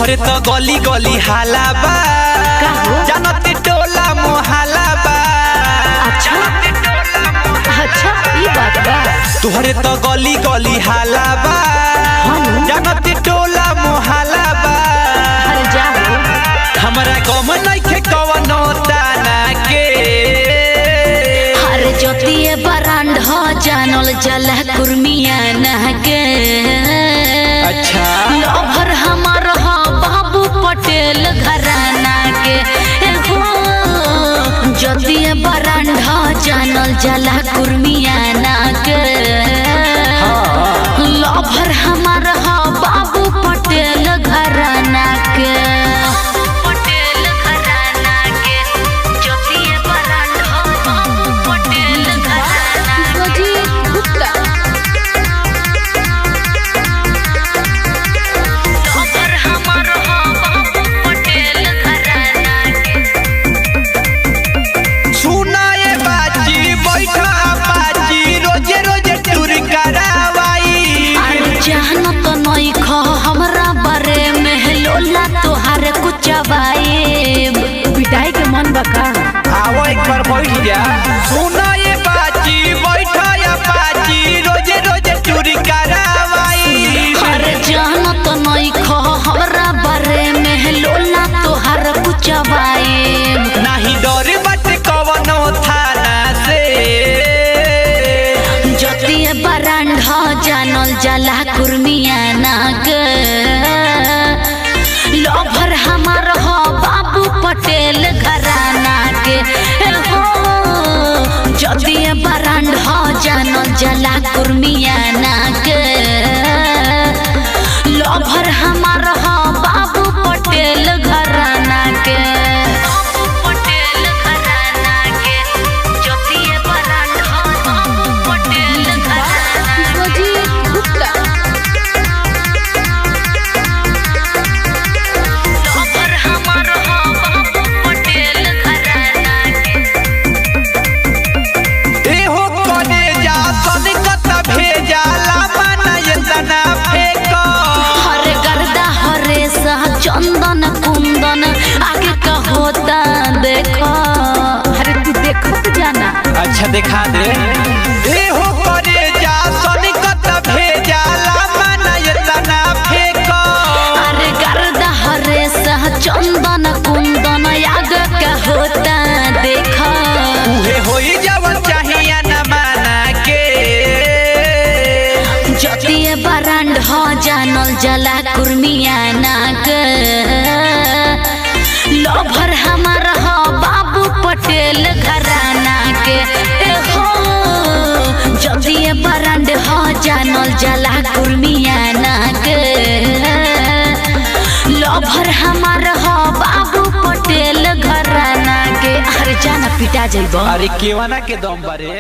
तुहरे तो गली गली हाला बा, जानते टोला मोहल्ला बा। अच्छा अच्छा ये बात बा। तुहरे तो गली गली हाला बा, जानते टोला मोहल्ला बा। अरे जाओ हमरा गम नइखे कवनो ताना के। हर जोतिए बरांड हो जानल जला कुर्मियाना के। अच्छा लोभर हमार हो बाबू पटेल घराना के। जोतिए बरांड हो जानल जला कुर्मियाना के। लोभर हमार हो बाबू पटेल घराना के। पिटाई के मन बका आओ एक बार बैठ जा। सुना ये बाजी बैठा या बाजी रोजे रोजे चोरी करावाई। अरे जान तो नहीं खो हमरा बारे में लोला तोहार कुचवाई। नहीं डर बट कवनो थाना से। जोतिए बरांड जानल जला कुर्मियाना के। लोभर हमार हो बाबू पटेल घराना के। जोतिए बरांड जानल जला कुर्मियाना के। लोभर हमार हो बाबू पटेल घराना के। पटेल घराना के। जोतिए बरांड बाबू पटेल घराना के। चंदन कुंदन आगे का होता देखो। अरे तू देखो तो जाना। अच्छा दिखा दे। हो करे जा सनिकत भेजाला माना ये तना फेको। अरे गर्दा हरे सह चंदन कुंदन आगे का होता देखो। उहे होई जवन चाहिए न माना के। जोतिए बरांड हो जानल जला कुर्मियाना के। लोभर हमार हो बाबू पटेल घराना के। जोतिए बरांड हो जानल जला कुर्मियाना के। लोभर हमार हो बाबू पटेल घराना के। अरे जाना पिटा जाइबो। अरे केवना के दम बारे।